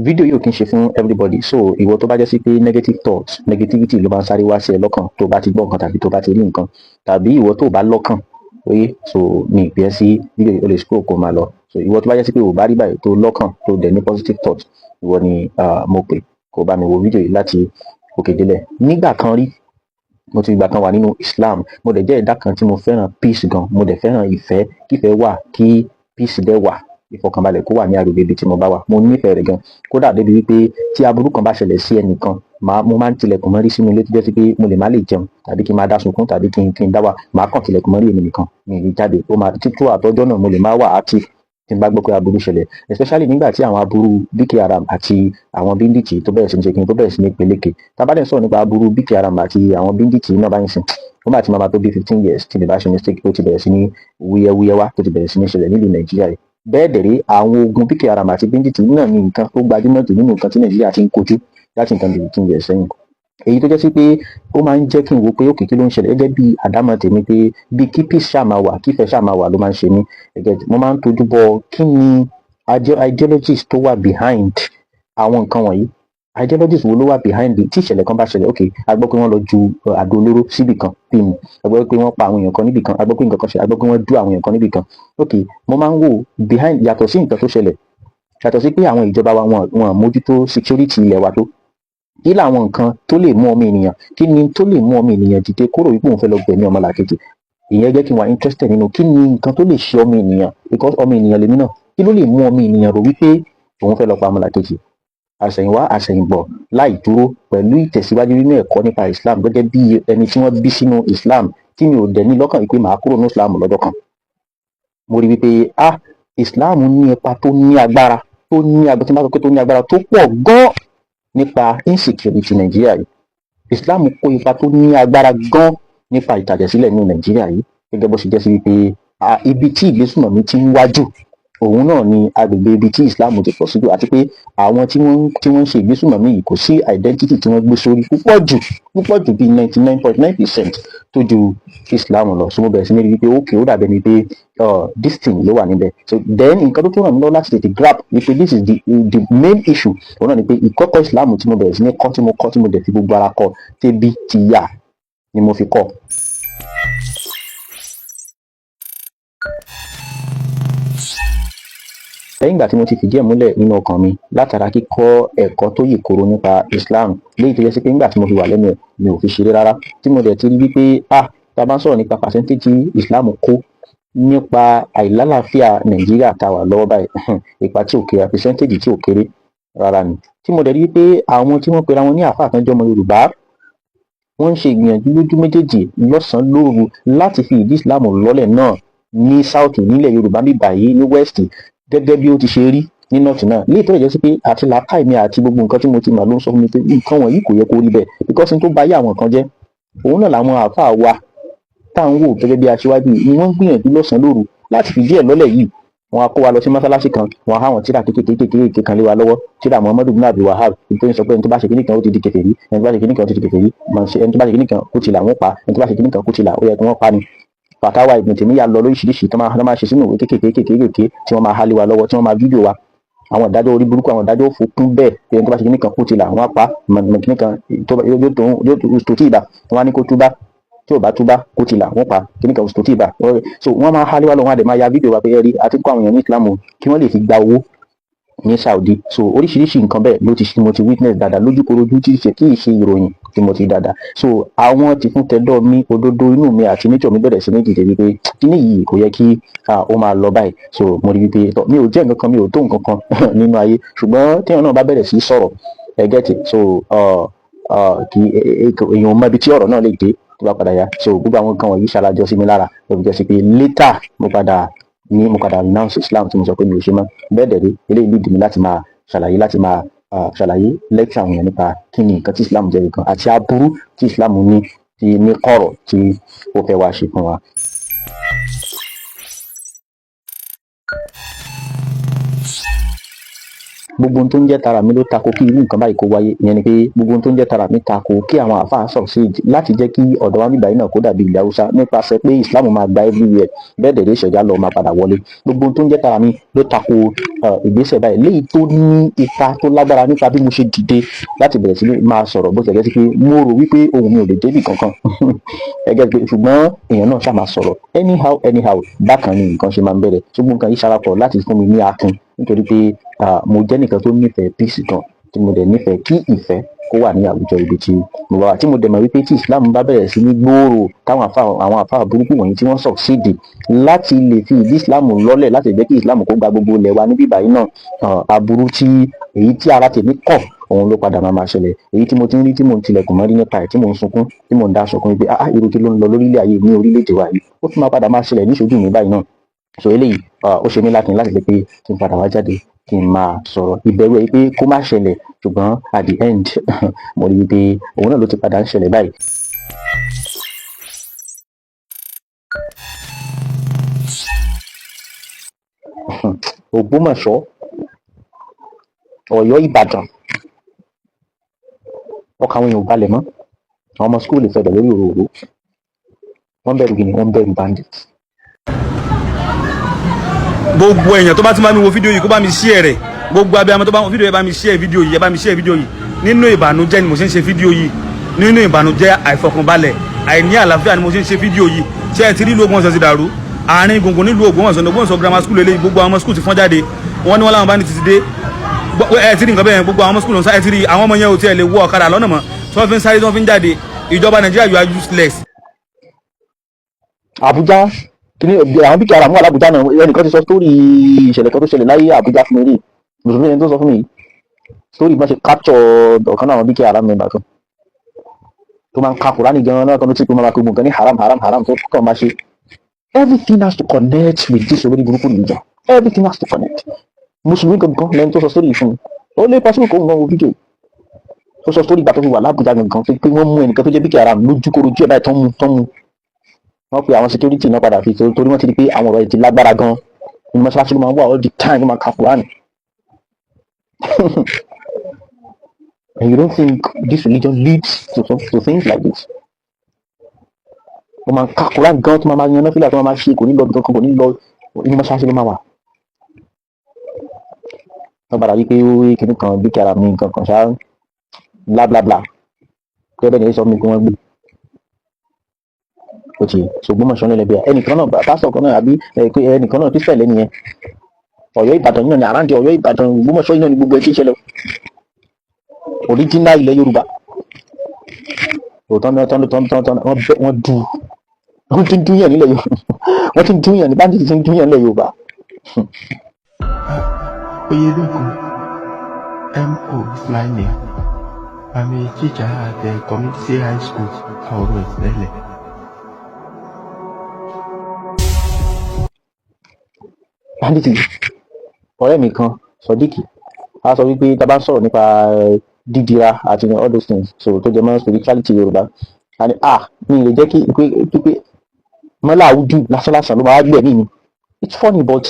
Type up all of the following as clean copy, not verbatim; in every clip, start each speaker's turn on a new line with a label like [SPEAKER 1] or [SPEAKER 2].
[SPEAKER 1] fídíò yìí ò kí ń ṣe fún everybody, so ìwọ tó bá jẹ́ sí pé negative thoughts, negativity ló máa ń sáré wá sí ẹ lọ́kàn tó bá ti gbọ́ nǹkan tàbí tó bá ti rí nǹkan, tàbí ìwọ tó bá lọ́kàn oye, so ní ìpẹ́ sí fídíò yìí ó lè scroll kó máa lọ. So ìwọ tó bá jẹ́ sí pé ò bá rí báyìí tó lọ́kàn tó dẹ̀ ní positive thoughts, ìwọ ni mo pè kó bá mi wo fídíò yìí láti òkè délẹ̀. Nígbà kan rí mo ti ìgbà kan wà nínú Islam, mo dẹ̀ jẹ́ ẹ̀dá kan tí mo fẹ́ràn peace gan, mo dẹ̀ fẹ́ràn ìfẹ́, kífẹ́ wà, kí peace dẹ̀ wà, ìfọkànbalẹ̀ kó wà ní agbègbè ibi tí mo bá wà, mo nífẹ̀ẹ́ rẹ̀ gan. Kódà débi wípé tí aburú kan bá ṣẹlẹ̀ sí ẹnìkan, mo máa ń tilẹ̀kùn mọ́rí sínú ilé tó jẹ́ sí pé mo lè má lè jẹun tàbí kí n máa dá sunkún tàbí kí n dá wà, màá kàn tilẹ̀kùn mọ́rí èmi nìkan, mi ò ní jáde. Ó máa títú àtọ́jọ́ náà mo lè má wà active tí n bá gbọ́ pé aburú ṣẹlẹ̀, especially nígbà tí àwọn aburú Boko Haram àti àwọn bíndìtì tó bẹ̀rẹ̀ sí ní ṣe kíni tó bẹ̀rẹ̀ sí ní peléke. Tá bá dẹ̀ sọ̀rọ̀ nípa aburú Boko Haram àti àwọn bíndìtì náà báyìí sìn, ó máa ti máa tó bí 15 years tí mi bá ṣe mistake tó ti bẹ̀rẹ̀ sí ní wúyẹ́wúyẹ́ wá, tó ti bẹ̀rẹ̀ sí ní ṣẹlẹ̀ nílùú Nàìjíríà yìí. Bẹ́ẹ̀ dẹ̀rẹ́ àwọn ogun Boko Haram àti bíndìtì náà ní nǹkan tó gbajúmọ̀ jù nínú nǹkan tí Nàìjíríà ti ń kojú láti nǹkan bí 15 years sẹ́yìn. Èyí tó jẹ́ sí pé ó máa ń jẹ́ kí n wo pé òkè kí ló ń ṣẹlẹ̀ gẹ́gẹ́ bí àdámọ̀ tèmi pé bí kí peace ṣáà máa wà, kífẹ́ ṣáà máa wà ló máa ń ṣe mí. Mo máa ń tojú bọ kí ni ideologies tó wà behind àwọn nǹkan wọ̀nyí, ideologies wo ló wà behind tí ìṣẹ̀lẹ̀ kan bá ṣẹlẹ̀. Okay, a gbọ́ pé wọ́n lọ ju àdó olóró síbì kan fíìmù, a gbọ́ pé wọ́n pa àwọn èèyàn kan níbì kan, a gbọ́ pé nǹkan kan ṣẹlẹ̀, a gbọ́ pé wọ́n dú àwọn èèyàn kan níbì kan. Okay, mo máa ń wò behind yàtọ̀ sí nǹkan tó ṣẹlẹ̀, yàtọ̀ sí pé àwọn ìjọba wa wọn mójútó security ilẹ̀ wa tó. Kí làwọn nǹkan tó lè mú ọmọ ènìyàn, kí ni tó lè mú ọmọ ènìyàn dìde kúrò wípé òun fẹ́ lọ gbẹ̀mí ọmọlàkejì? Ìyẹn jẹ́ kí n wà interested nínú kí ni nǹkan tó lè ṣe ọmọ ènìyàn, because ọmọ ènìyàn lèmi náà. Kí ló lè mú ọmọ ènìyàn rò wípé òun fẹ́ lọ pa ọmọlàkejì? Àṣẹ̀yìnwá àṣẹ̀yìnbọ̀ láì dúró pẹ̀lú ìtẹ̀síwájú nínú ẹ̀kọ́ nípa Islam gẹ́gẹ́ bí ẹni tí wọ́n bí sínú Islam tí mi ò dẹ̀ ní lọ́kàn wípé màá kúrò ní Islam lọ́jọ́ kan. Mo rí wípé Islam ní ipa tó ní agbára, tí máa sọ pé tó ní agbára tó pọ̀ gan nípa insecurity Nàìjíríà yìí. Islam kó ipa tó ní agbára gan nípa ìtàjẹ̀sílẹ̀ ní Nàìjíríà yìí, gẹ́gẹ́ bó ṣe jẹ́ sí wípé ibi tí ìgbésùnmọ̀mí ti ń wájú òun náà ni agbègbè ibi tí Islam ti pọ̀ síjú, àti pé àwọn tí wọ́n ń ṣe ìgbésùnmọ̀mí yìí kò sí identity tí wọ́n gbé sórí púpọ̀ jù bíi 99.9% tó ju Islam lọ. So mo bẹ̀rẹ̀ sí ní rí wípé okay, ó dàbẹ̀ ni pé this thing ló wà níbẹ̀. So then nǹkan tó tún ràn mí lọ́wọ́ láti tètè grab wípé this is the main issue òun náà ni pé ìkọ́kọ́ Islam tí mo bẹ̀rẹ̀ sí ní kọ́ tí mo dẹ̀ fi gbogbo ara kọ́ tẹ́bí ti yà ni mo fi kọ́. Lẹ́yìn ìgbà tí mo ti fìdí ẹ̀ múlẹ̀ nínú ọkàn mi látara kíkọ́ ẹ̀kọ́ tó yè koro nípa Islam, léyìí tó yẹ sí pé nígbà tí mo fi wà lẹ́nu ẹ̀ mi ò fi ṣeré rárá, tí mo dẹ̀ ti rí wípé tá a bá ń sọ̀rọ̀ nípa percentage tí Islam kó nípa àìlálàáfíà Nàìjíríà tá a wà lọ́wọ́ báyìí, ipa tí ò kéré, percentage tí ò kéré rárá ni. Tí mo dẹ̀ rí wípé àwọn tí wọ́n pera wọn ní àfáà kan jọmọ Yorùbá, wọ́n ń ṣe ìgbìyànjú lójú méjèèjì lọ́sàn-án lóru láti fi ìdí Islam lọ́lẹ̀ náà ní South nílẹ̀ Yorùbá níbà yìí ní West gẹ́gẹ́ bí ó ti ṣe rí ní North náà. Léyìí tó lè jẹ́ sí pé àti làákàyè mi àti gbogbo nǹkan tí mo ti mọ̀ ló ń sọ fún mi pé nǹkan wọ̀nyí kò yẹ kó rí bẹ́ẹ̀, because n tó bá yé àwọn kan jẹ́ òun náà làwọn àáfàá wa tá à ń wò gẹ́gẹ́ bí aṣíwájú ni wọ́n ń gbìyànjú lọ́sàn-án lóru láti fìdí ẹ̀ lọ́lẹ̀ yìí. Wọ́n á kó wa lọ sí mọ́sálásí kan, wọ́n á há wọn tíra kékeré kan lé wa lọ́wọ́, tíra Muhammadu bin Abdul Wahab tó ń sọ pé ẹni tó bá ṣe kíní kan ó ti di kèfèrí, ẹni tó bá ṣe kíní kan ó ti di kèfèrí, ẹni tó bá ṣe kíní kan kó tìlà wọ́n pa, ẹni tó bá ṣe kíní kan kó tìlà ó yẹ kí wọ́n pa ni. Fàtáwà Ibn Taymiyyah lọ lóríṣiríṣi tó máa ṣe sínú ìwé kékeré tí wọ́n máa há lé wa lọ́wọ́, tí wọ́n máa fídíò wa àwọn ìdájọ́ orí burúkú, àwọn ìdájọ́ òfò kún bẹ́ẹ̀ pé ẹni tó bá ṣe kíní kan kó tìlà wọ́n pa, kíní kan yóò tó tí ìbá wọ́n á ní kó túbá, tí ò bá túbá kó tìlà wọ́n pa, kíní kan tó tí ìbá. So wọ́n máa há lé wa lọ́wọ́, wọ́n á dẹ̀ máa ya fídíò wa pé ẹ rí àti kó àwọn èèyàn ní Islam kí wọ́n lè fi gba owó ní Saudi. So oríṣiríṣi nǹkan bẹ́ẹ̀ ló ti mo ti witness dáadáa lójúkorojú tí kì í ṣe ìròyìn tí mo ti dáadáa. So àwọn ti fún tẹ́dọ̀ mi, òdodo inú mi àti nature mi bẹ̀rẹ̀ sí ní dìde wípé kíní yìí kò yẹ kí ó máa lọ báyìí. So mo rí wípé mi ò jẹ́ nǹkan kan, mi ò tó nǹkan kan nínú ayé, ṣùgbọ́n téèyàn náà bá bẹ̀rẹ̀ sí sọ̀rọ̀ ẹ get it. So kí èèyàn mọ ibi tí ọ̀rọ̀ náà lè dé tó bá padà yá. So gbogbo àwọn nǹkan wọ̀nyí ṣàlàjọ sí mi lára, ló fi jẹ́ sí pé later mo padà renounce Islam tí mo sọ pé mi ò ṣe mọ́. Bẹ́ẹ̀ dẹ̀ rí eléyìí lead mi láti máa ṣàlàyé lecture àwọn èèyàn nípa kí ni nǹkan tí Islam jẹ́ nǹkan àti aburú tí Islam ní kọ̀rọ̀ tí ó fẹ́ wá ṣe fún wa. gbogbo ohun tó ń jẹ́ tara mi ló tako kí irú nǹkan báyìí kó wáyé. Ìyẹn ni pé gbogbo ohun tó ń jẹ́ tara mi tako kí àwọn àáfàá succeed láti jẹ́ kí ọ̀dọ̀ wa níbàyí náà kó dàbí ilẹ̀ Haúsá nípasẹ̀ pé Islam máa gba everywhere bẹ́ẹ̀ dẹ̀ ìṣẹ̀dá lọ máa padà wọlé. Gbogbo ohun tó ń jẹ́ tara mi ló tako ìgbésẹ̀ báyìí léyìí tó ní ipa tó lágbára nípa bí mo ṣe dìde láti bẹ̀rẹ̀ sí ní máa sọ̀rọ̀ bó ṣe jẹ́ sí pé mo rò wípé ohùn mi ò lè débì kankan ẹgẹ́ pé ṣùgbọ́n èèyàn náà ṣáà máa sọ̀rọ̀ anyhow bákan ni nǹkan ṣe máa ń bẹ̀rẹ̀ ṣùgbọ́n nǹkan yìí ṣarapọ̀ láti fún mi ní akin nítorí pé mo jẹ́ nìkan tó nífẹ̀ẹ́ peace gan tí mo dẹ̀ nífẹ̀ẹ́ kí ìfẹ́ kó wà ní àwùjọ ibi tí mo wà tí mo dẹ̀ mọ̀ wípé tí Islam bá bẹ̀rẹ̀ sí ní gbòòrò táwọn àfáà burúkú wọ̀nyí tí wọ́n succeed láti lè fi ìdí Islam lọ́lẹ̀ láti jẹ́ kí Islam kó gba gbogbo ilẹ̀ wa níbí báyìí náà aburú tí èyí tí ara tèmi kọ̀ òun ló padà máa ṣẹlẹ̀ èyí tí mo ti ń rí tí mo ń tilẹ̀kùn mọ́rí nípa ẹ̀ tí mo ń sunkún tí mo ń dá sunkún wípé irú kí ló ń lọ lórílẹ̀ ayé ní orílẹ̀-èdè wa yìí ó tún máa padà máa ṣẹlẹ̀ níṣojú mi báyìí náà so eléyìí ó ṣe mí lákin láti lè pé kí n padà wá jáde kí n máa sọ̀rọ̀ ìbẹ̀rù ẹ̀ pé kó má ṣẹlẹ̀ ṣùgbọ́n at the end mo rí i pé òun náà ló ti padà ń ṣẹlẹ̀ báyìí. Ògbómọ̀ṣọ́ Ọ̀yọ́ Ìbàdàn ọkàn àwọn èèyàn ò balẹ̀ mọ́ àwọn ọmọ skul fẹ́ bẹ̀ lórí òróró wọ́n bẹ̀rù gini wọ́n bẹ̀rù bandits.
[SPEAKER 2] Gbogbo èèyàn tó bá ti máa mi wo fídíò yìí kó bá mi share rẹ̀ gbogbo abiyamọ tó bá wọn fídíò yìí bá mi share fídíò yìí ẹ bá mi share fídíò yìí nínú ìbànújẹ́ ni mo ṣe ń ṣe fídíò yìí nínú ìbànújẹ́ àìfọkànbalẹ̀ àìní àlàáfíà ni mo ṣe ń ṣe fídíò yìí ṣé ẹ ti rí ìlú Ògbómọ̀ṣọ́ ti dàrú àárín gbùngbùn nílùú Ògbómọ̀ṣọ́ grammar school eléyìí gbogbo àwọn ọmọ school ti fọ́n jáde wọ́n ní wọ́n láwọn bá ní títí dé ẹ ti rí nǹkan bẹ́ẹ̀ gbogbo àwọn ọmọ school ẹ ti rí àwọn ọmọ yẹn ò tiẹ̀ lè wọ ọ̀kadà lọ́nà mọ́ tí wọ́n fi ń sáré tí wọ́n fi ń jáde ìjọba Nàìjíríà you are useless.
[SPEAKER 1] Àbújá kìíní àwọn bí kí ara mú alábùjá náà ẹnìkan ti sọ sórí ìṣẹ̀lẹ̀ kan tó ṣẹlẹ̀ láyé Àbújá fún mi rí mùsùlùmí ẹni tó sọ fún mi sórí bá ṣe capture ọ̀kan náà àwọn bí kí ara mẹ́mbà kan tó máa ń ka Kùránì gan náà kan ló ti pé máa kó gbọ̀ngàn ní haram tó kàn máa ṣe everything has to connect with this olórí burúkú nìjọ everything has to connect mùsùlùmí gangan lẹni tó sọ sórí ìfún mi ó lé pàṣẹ kó ń gan wo fídíò tó sọ sórí ìgbà tó fi wà lábùjá gangan pé wọ́n mú ẹnìkan tó jẹ́ bí kí ara lójúkorojú ẹ̀ báyìí tán mú wọ́n pe àwọn security náà padà fi torí wọ́n ti di pé àwọn ọ̀rọ̀ yìí ti lágbára gan ní mọ́ṣáláṣí ló máa ń wà all the time ló máa ka Kùránì. And you don't think this religion leads to things like this? wọ́n máa ka Kùránì gan tó máa yan náfìlà tó máa ṣe kò ní lọ kankan kò ní lọ ní mọ́ṣáláṣí ló máa wà. wọ́n padà wí pé ó kìíní kan bí kàrà mi nǹkan kan ṣáá bla bla bla kí ọbẹ̀ nìyẹn sọ mi kí wọ́n gbé ó ti Ògbómọ̀ṣọ́ lẹ́lẹ́bíà ẹnìkan náà pásítọ̀ kan náà àbí ẹnìkan náà kristian lẹ́nu yẹn Ọ̀yọ́ Ìbàdàn náà ní àrántí Ọ̀yọ́ Ìbàdàn Ògbómọ̀ṣọ́ náà ní gbogbo ẹtí ìṣẹ̀lẹ̀ original ilẹ̀ Yorùbá òótọ́ wọ́n ti ń dúnyàn nílẹ̀ Yorùbá wọ́n ti ń dúnyàn ní bandit ti ń dúnyàn nílẹ̀ Yorùbá.
[SPEAKER 3] Oyedokun M.O. Fly name. I'm a teacher at the community high school, Àwùjọ Ìṣẹ̀lẹ̀.
[SPEAKER 1] bandit ọ̀rẹ́ mi kan Sodiq a sọ wípé tá a bá ń sọ̀rọ̀ nípa dídira àti all those things so tó jẹ mọ́ spirituality Yorùbá àní mi lè jẹ́ kí pé mọ́lá àwùjù lásánlásán ló máa gbẹ̀mí mi it's funny but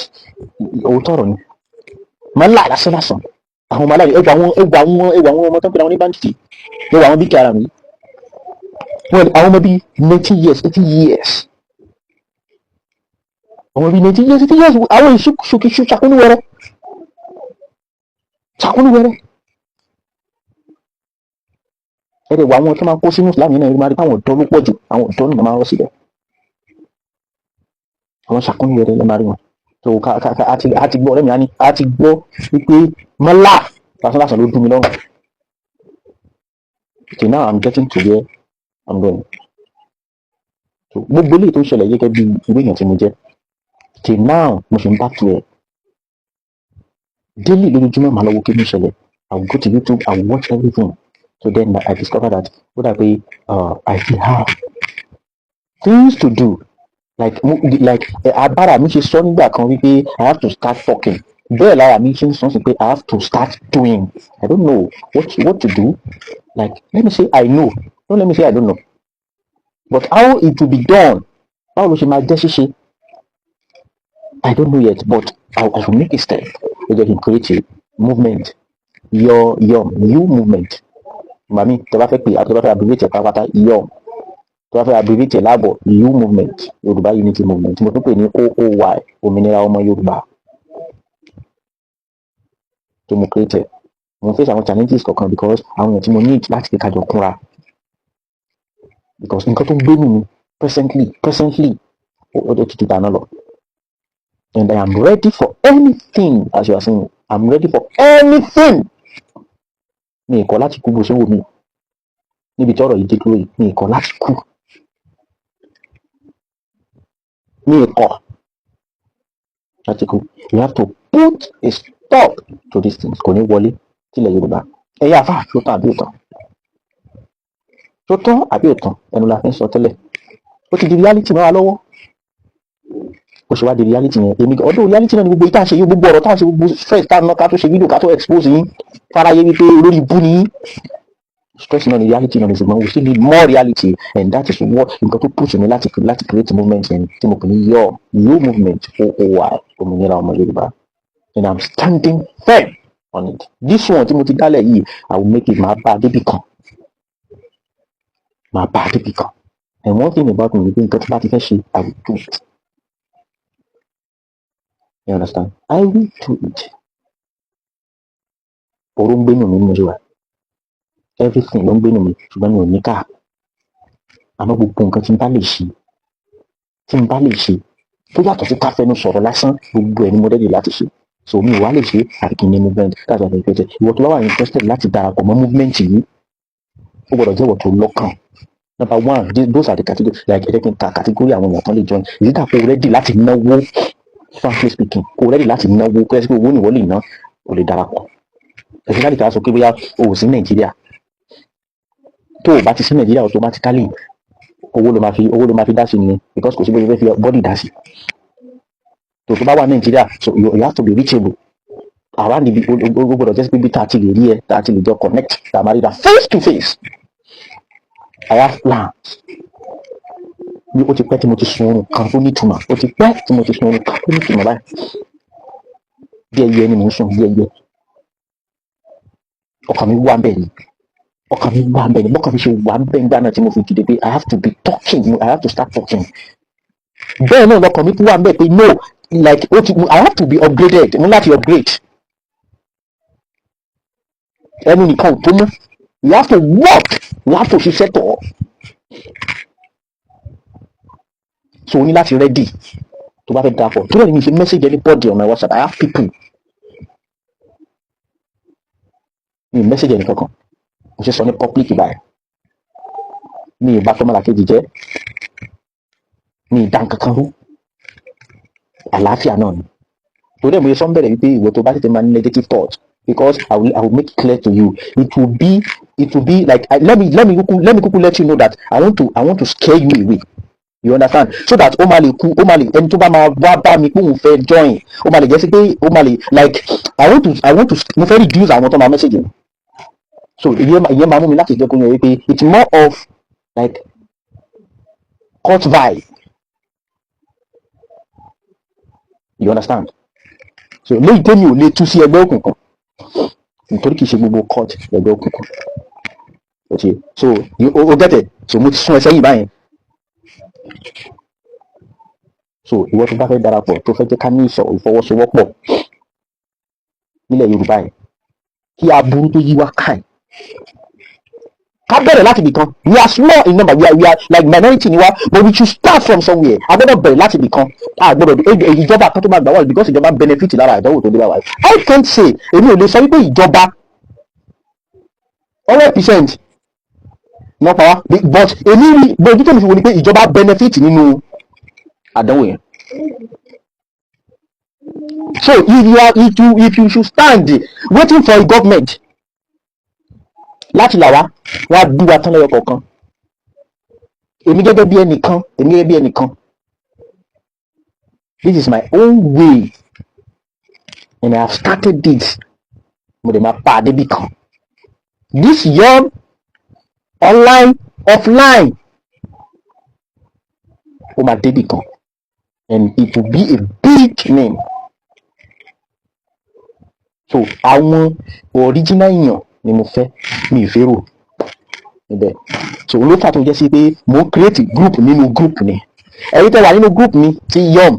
[SPEAKER 1] òótọ́ ọ̀rọ̀ ni mọ́lá lásánlásán àwọn ọmọ aláìní ẹwà àwọn ọmọ tó ń pè àwọn ní bandit ẹwà àwọn bí kí ara mi àwọn ọmọ bíi 19 years 18 years àwọn bíi 19 years 18 years àwọn ìṣúkìṣú ṣàkúnúwẹrẹ ẹ̀rẹ̀ wà àwọn tó máa ń kó sínú Islam yẹn náà máa rí pé àwọn ọ̀dọ́ ló pọ̀ jù àwọn ọ̀dọ́ nìkan máa ń rọ́ síbẹ̀ àwọn ṣàkúnúwẹrẹ lẹ́ máa rí wọn so a ti gbọ́ ọ̀rẹ́ mi á ní a ti gbọ́ wípé mọ́lá lásánlásán ló dùn mí lọ́rùn okay now I'm getting to where I'm going so gbogbo eléyìí tó ń ṣẹlẹ̀ gẹ́gẹ́ bí irú èèyàn tí mo jẹ́ till now mo ṣe ń bá tu ẹ̀ daily lójoojúmọ́ màá lọ wo kí ló ń ṣẹlẹ̀ I will go to YouTube I will watch everything so then I discover that ó dà pé I still have things to do like abára mi ṣe sọ nígbà kan wípé I have to start talking bẹ́ẹ̀ lára mi ṣe ń sọ sí pé I have to start doing I don't know what to do like let me say I know don't let me say I don't know but how it will be done báwo ló ṣe máa jẹ́ ṣíṣe I don't know yet but I will make a step ẹ jẹ́ kí n create movement you movement màmí tó bá fẹ́ pè àti tó bá fẹ́ abbreviate pátápátá tó bá fẹ́ abbreviate láàbọ̀ you movement Yorùbá unity movement mo tún pè ní OOY òmìnira ọmọ Yorùbá tó mo create mo face àwọn challenges kọ̀ọ̀kan because àwọn èèyàn tí mo need láti fi kájọ kúnra because nǹkan tó ń gbé mi presently ó ti ti dáná lọ and I am ready for anything as you are saying I'm ready for anything mi ì kọ̀ láti kú bó ṣe wò mí níbi tí ọ̀rọ̀ yìí dé dúró yìí mi ì kọ̀ láti kú mi ì kọ̀ láti kú you have to put a stop to these things kò ní wọlé sílẹ̀ Yorùbá ẹ̀yà àfà tó tán àbí òtán tó tán àbí òtán ẹnu la fi ń sọ tẹ́lẹ̀ ó ti di reality mọ́ wa lọ́wọ́ ó ṣe wá di reality yẹn èmi ọdún reality náà ni gbogbo ìta ṣe yí gbogbo ọ̀rọ̀ táà ṣe gbogbo stress táà náà ká tó ṣe fídíò ká tó expose yín fáráyé wípé olórí bú ni yín stress náà ni reality náà ni ṣùgbọ́n we still need more reality and that is what nǹkan tó push mi láti create movement yẹn tí mo pè ní your movement OOY òmìnira ọmọ Yorùbá and I'm standing firm on it this one tí mo ti dálẹ̀ yìí I will make it máa bá a débì kan and one thing about me ni pé nǹkan tí bá ti fẹ́ ṣe I will do it. You understand? I will do it. Ọ̀rọ̀ ń gbénu mi ní ojú wa. Everything ló ń gbénu mi ṣùgbọ́n mi ò ní ká. Àmọ́ gbogbo nǹkan tí n bá lè ṣe tó yàtọ̀ sí ká fẹnu sọ̀rọ̀ lásán gbogbo ẹ̀ ni mo ready láti ṣe. So mi ò wá lè ṣe àfi kí n ní movement that's why I created. Ìwọ tó bá wà interested láti darapọ̀ mọ́ movement yìí ó gbọ́dọ̀ jẹ́ ìwọ tó lọ́kàn. Number one, those are the categories like ẹ̀jẹ̀ kí n ka category àwọn èèyàn kan lè join. Ìdíkà kó ready láti náwó frankly speaking kó ready láti náwó kó ẹ sí pé owó nìwọ lè ná ò lè darapọ̀ ẹ̀sìn láti ká sọ pé bóyá o ò sí Nàìjíríà tó o bá ti sí Nàìjíríà automatically owó ló máa fi dá sí ni because kò sí bóyá o fẹ́ fi bọ́dì dá sí tó bá wà Nàìjíríà so you have to be reachable around ibi o gbọ́dọ̀ jẹ́ sí pé bí tá a ti lè rí ẹ tá a ti lè jọ connect tá a máa rí ra face to face I have plans bí ó ti pẹ́ tí mo ti sun oorun kan tó nítumọ̀ ó ti pẹ́ tí mo ti sun oorun kan tó nítumọ̀ báyìí bí ẹyẹ ni mò ń sùn bí ẹyẹ ọkàn mi wà bẹ́ẹ̀ ni bọ́kàn mi ṣe wà bẹ́ẹ̀ nígbà náà tí mo fi dìde pé I have to be talking I have to start talking bẹ́ẹ̀ náà lọkàn mi tún wà bẹ́ẹ̀ pé no like I have to be upgraded mo láti upgrade ẹnu nìkan ò tó mú you have to work you have to ṣiṣẹ́ tọ̀ so o ní láti ready tó bá fẹ́ darapọ̀ tó lẹ́nu mi ṣe message anybody on my WhatsApp I have people mi message ẹni kankan mo ṣe sọ ní public báyìí mi ìbá tó mọ́làkejì jẹ́ mi ìdá nǹkankan rú àlàáfíà náà ni torí ẹ̀ mo ṣe sọ ń bẹ̀rẹ̀ wípé ìwọ tó bá tètè máa ní negative thoughts because I will make it clear to you it will be like let me quickly let you know that I want to scare you away. You understand? So that ó máa lè ẹni tó bá máa wá bá mi pé òun fẹ́ join ó máa lè jẹ́ sí pé ó máa lè like I want to mo fẹ́ reduce àwọn tó máa message mi so ìyẹn máa mú mi láti jẹ́ kó yẹ wípé it's more of like court vibe. You understand? So léyìí tẹ́mi ò lè tú sí ẹgbẹ́ òkùnkùn nítorí kìí ṣe gbogbo court ẹgbẹ́ òkùnkùn so o get it so mo ti sún ẹ sẹ́yìn báyìí. So ìwọ tó bá fẹ́ darapọ̀ tó fẹ́ jẹ́ ká ní ìfọwọ́sowọ́pọ̀ nílẹ̀ Yorùbá yìí kí aburú tó yí wá káì ká bẹ̀rẹ̀ láti ibìkan we are small in number we are like minority ni wa but we should start from somewhere a gbọ́dọ̀ bẹ̀rẹ̀ láti ibìkan a gbọ́dọ̀ ìjọba kan tó máa gbà wá because ìjọba benefit lára ìdánwò tó dé bá wa I can't say èmi ò lè sọ wípé ìjọba 100% náà pa wá but èmi rí bójú tó mi fi wo ni pé ìjọba benefit nínú àdánwò yẹn so if you should stand waiting for a government láti là wá wá bí wa tán lẹ́yọ kọ̀ọ̀kan èmi gẹ́gẹ́ bí ẹnìkan this is my own way and I have started this mo dẹ̀ máa pa àdébì kan this young online offline ó máa débì kan and it will be a big name so àwọn original èèyàn ni mo fẹ́, mi ì fẹ́ rò níbẹ̀. So ló fà tó jẹ́ sí pé mo create group nínú group ni. Ẹ̀yin tẹ́ wà nínú group mi ti yọ̀m,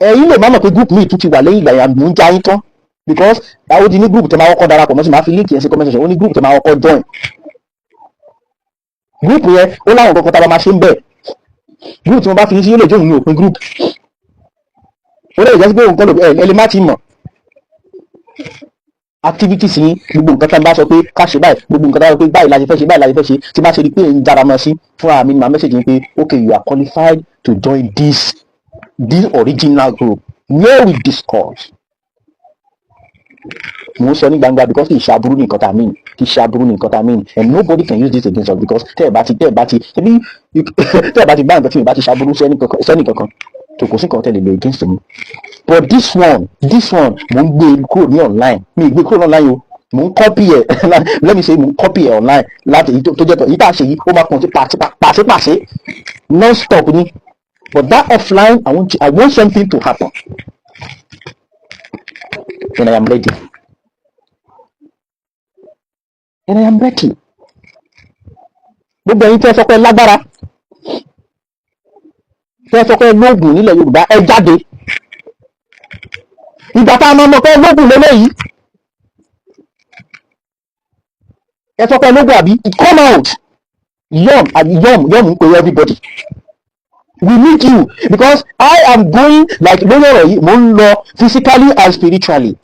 [SPEAKER 1] ẹ̀yin lè má mọ̀ pé group mi tún ti wà lẹ́yìn ìgbà yẹn mò ń já yín tán, because àwọn ti ní group tẹ́ máa kọ́kọ́ darapọ̀ mọ́, sí máa fi link yẹn sí comment section, ó ní group tẹ́ máa kọ́kọ́ join. Group yẹn ó láwọn kankan tá a bá máa ṣe ń bẹ̀. Group tí mo bá fi sí yóò lè jóun ní òpin group, ó lè jẹ́ sí pé òun kọ́ ẹ lè má ti mọ̀ activities yín, gbogbo nǹkan tá a bá sọ pé ká ṣe báyìí, gbogbo nǹkan tá a sọ pé báyìí la ṣe fẹ́ ṣe, báyìí la ṣe fẹ́ ṣe, tí bá ṣe rí pé ń jára mọ́ sí fúnra mi ni màá message yín pé okay, you are qualified to join this original group where we discuss. Mo ń sọ ní gbangba because kì í ṣe aburú ní nǹkan tá a mean, kì í ṣe aburú ní nǹkan tá a mean, and nobody can use this against us because tẹ́ ẹ̀ bá ti bá nǹkan tí mi bá ti ṣe aburú sẹ́ni kankan tó kò sí nǹkan tẹ́lẹ̀ lè against me. But this one mo ń gbé kúrò ní online, mi ì gbé kúrò ní online o, mo ń copy ẹ̀ let me say mo ń copy ẹ̀ online láti èyí tó jẹ́ pé èyí tá a ṣe yìí ó máa kàn sí pàṣípàṣí non-stop ni, but that offline I want something to happen and I am ready. Gbogbo ẹ̀yin tí ẹ sọ pé lágbára, tí ẹ sọ pé lóògùn nílẹ̀ Yorùbá, ẹ jáde. Ìgbà tá a máa mọ̀ pé lóògùn lélẹ́yìí, ẹ sọ pé lóògùn àbí come out. Yom ń pè everybody. We need you because I am going like lórí ọ̀rọ̀ yìí mo ń lọ physically and spiritually.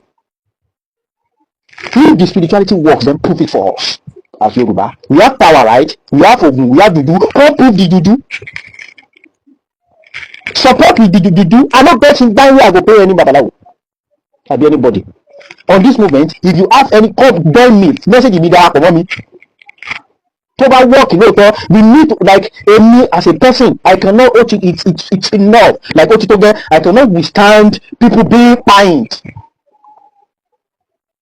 [SPEAKER 1] If the spirituality works, then prove it for us as Yoruba. We have power, right? We have Ogun, we have Dudu. Come prove the Dudu. Support with the Dudu. I'm not betting down where I go pay any babalawo. I'll be anybody. On this movement, if you have any call, join me. Message me there for me. Toba work, we need like me as a person. I cannot. It's enough. Like I cannot withstand people being fined.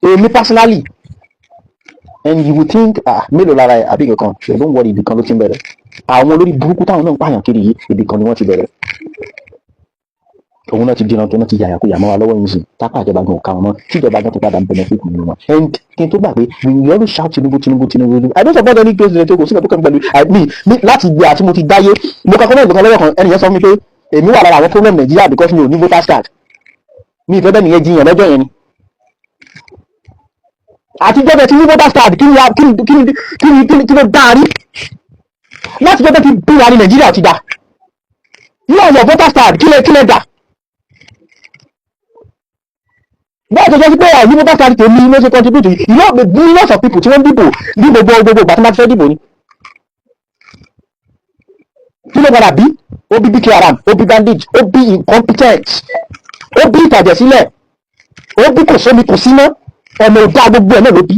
[SPEAKER 1] Me personally, and you would think mélòó lára àbí kankan, so don't worry, ibìkan ló ti ń bẹ̀rẹ̀. Àwọn olórí burúkú táwọn náà ń pààyàn kiri yìí, ibìkan ni wọ́n ti bẹ̀rẹ̀. Òun náà ti dínà tó náà ti yàyàkuyà mọ́ wa lọ́wọ́ yìí sí, tápà ìjọba gan ò ká wọn mọ́, tí ìjọba gan ti padà ń benefit nínú wọn. And kí n tó gbà pé we always shout Tinubu. I don't support any president kò sí ìgbà tó kàn pẹ̀lú mi láti gbé àti mo ti dáyé. Mo kà kọ́mọ̀ ìgbọ̀kan lọ́wọ́ kan ẹnìyẹn sọ fún mi pé èmi wà lára àwọn problem Nàìjíríà because mi ò ní voters card. Mi ìfẹ́ bẹ́ẹ̀ nìyẹn jiyàn lọ́jọ́ yẹn ni. Àti jọ́bẹ̀ tí ní voters card kí ló dárí láti jọ́bẹ̀ tí bí wà ní Nàìjíríà ti dá yóò lọ voters card kí lè dà bẹ́ẹ̀ tó jẹ́ sí pé ní voters card tèmi ló ṣe contribute millions of people tí wọ́n dìbò ní gbogbo ìgbà tó máa fẹ́ dìbò ni kí ló padà bí ó bí Boko Haram, ó bí bandage, ó bí incompetence, ó bí ìtàjẹ̀sílẹ̀, ó bí kò sómi kò síná ọmọ ọdá gbogbo ẹ̀ náà ló bí.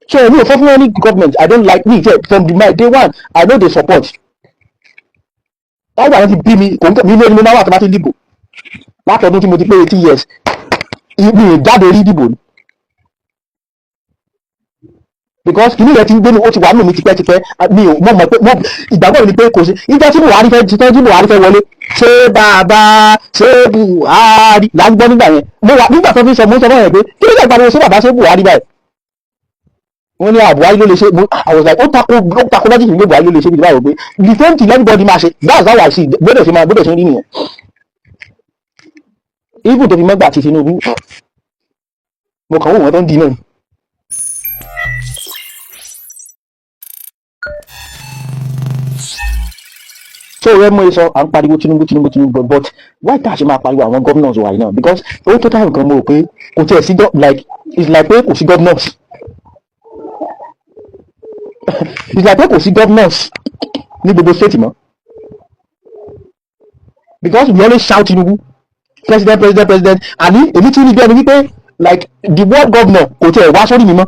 [SPEAKER 1] So èmi ò fọ́ fún any government I don't like me from my day one I know they support. Báwo àwọn ti bí mi kò ń tẹ̀ mí lórí mi máa wà tó bá ti dìbò látọdún tí mo ti pé 80 years mi ò jáde rí dìbò ni. Because kìnìún rẹ̀ ti ń gbé mi ó ti wà nù mí tipẹ́tipẹ́ mi ò mọ̀ pé ìgbàgbọ́ mi ni pé kò sí ìjọ tí Buhari fẹ́ wọlé ṣé bàbá ṣé Buhari là ń gbọ́ nígbà yẹn nígbà tó fi sọ mo ń sọ fún yẹn pé kí ló dé ìgbàgbọ́ ṣé bàbá ṣé Buhari báyìí wọ́n ní Buhari ló lè ṣe I was like ó takò lọ́jì ìgbé Buhari ló lè ṣe bí báyìí pé the same thing everybody máa ṣe that's how I see gbọ́dọ̀ ṣe ń rí nìyẹn even tó fi mọ́gbà àti Tinubu mo kàn wò wọ́n tó ń di náà. So rẹ mọ sọ à ń pariwo Tinubu but why tá a ṣe máa pariwo àwọn governors wa yìí náà because owó tó táwọn kan mo rò pé kò tiẹ̀ sí like it's like pé kò sí governors it's like pé kò sí governors ní gbogbo state mọ́ because we always shout Tinubu president àní èmi tí ní bí ẹni wípé like the word governor kò tiẹ̀ wá sórí mi mọ́.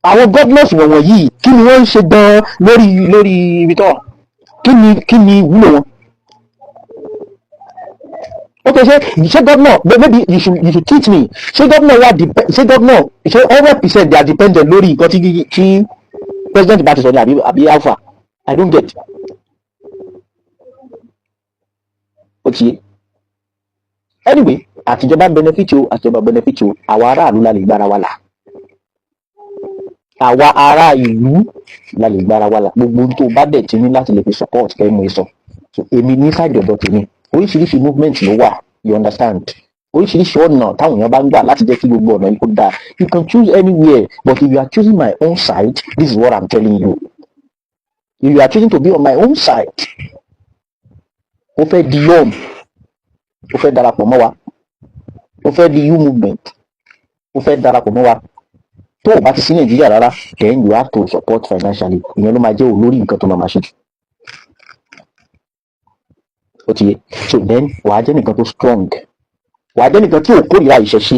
[SPEAKER 1] Àwọn governors wọ̀nyí yìí kí ni wọ́n ń ṣe gan lórí ibi tó kí ni ìwúlò wọn. Okay, ṣé governor maybe you should teach me ṣé governor 100% they are dependent lórí nǹkan tí president bá ti sọ ní àbí alpha I don't get. Okay. Anyway àtijọba benefit o àtijọba benefit o àwa aráàlú la lè gbára wa là, àwa ará ìlú la lè gbára wa là. Gbogbo ohun tó bá dẹ̀ ti ní láti lè fi support kẹ́mu ẹ sọ. So èmi ní side ọ̀dọ̀ tèmi oríṣiríṣi movement ló wà, you understand, oríṣiríṣi ọ̀nà táwọn èèyàn bá ń gbà láti jẹ́ kí gbogbo ọ̀nà yìí kó dáa. You can choose anywhere, but if you are choosing my own side, this is what I'm telling you. If you are choosing to be on my own side, ó fẹ́ di yom, ó fẹ́ darapọ̀ mọ́ wa, ó fẹ́ di you movement, ó fẹ́ darapọ̀ mọ́ wa. Tó o bá ti sí Nàìjíríà rárá, then you have to support financially. Ìyẹn ló máa jẹ́ olórí nǹkan tó máa ṣe. Ó ti yé. So then wàá jẹ́ nìkan tó strong, wàá jẹ́ nìkan tí ò kórìíra ìṣẹ̀ṣe,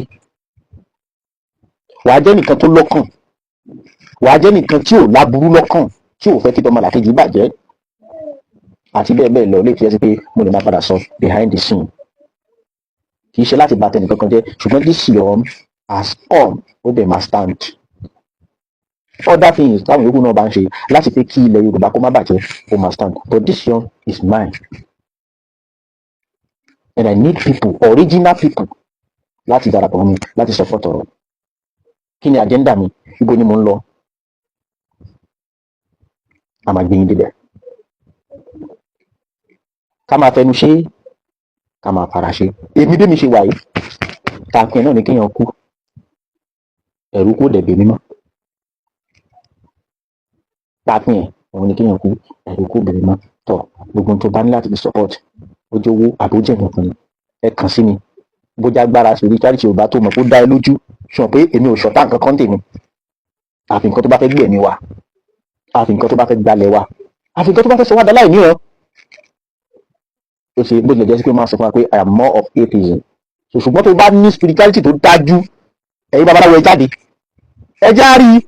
[SPEAKER 1] wàá jẹ́ nìkan tó lọ́kàn, wàá jẹ́ nìkan tí ò láburú lọ́kàn, tí ò fẹ́ kí tọmọlàkejì bàjẹ́, àti bẹ́ẹ̀ bẹ́ẹ̀ lọ. Lè fi ẹ́ sí pé mo lè máa padà sọ behind the scene, kì í ṣe láti bà tẹnìkan kan jẹ́, ṣùgbọ́n this yom has come, ó dẹ̀ máa stand. Other things táwọn yòókù náà bá ń ṣe láti pé kí ilẹ̀ Yorùbá kó má bàjẹ́, ó máa stand, but this yom is mine. And I need people, original people, láti darapọ̀ mi, láti support ọ̀rọ̀. Kí ni agenda mi? Ibo ni mo ń lọ? A máa gbé yín débẹ̀. Ká máa fẹnu ṣe, ká máa fara ṣe. Èmi bí mi ṣe wà yìí, tààkùn náà ni kéèyàn kú, ẹ̀rù kò dẹ̀ bè mí mọ́. Tààkùn yẹn òun ni kéèyàn kú, ẹ̀rù kò bè mí mọ́. Tọ́ gbogbo ohun tó bá ní láti fi support, ojú owó àbójẹ́ nǹkan ni ẹ kàn sí mi. Bójá agbára spirituality Yorùbá tó mọ̀ kó dá ẹ lójú, sọ pé èmi ò ṣọ̀tá nǹkan kan tèmi. Àfi nǹkan tó bá fẹ́ gbẹ̀mí wa, àfi nǹkan tó bá fẹ́ gbalẹ̀ wa, àfi nǹkan tó bá fẹ́ sọ wá dá láì níran. Ó ṣe bó tilẹ̀ jẹ́ sí pé máa sọ fún wa pé I am more of atheism. So ṣùgbọ́n tó bá ní spirituality tó dájú, ẹ̀yin babaláwo ẹ jáde, ẹ já rí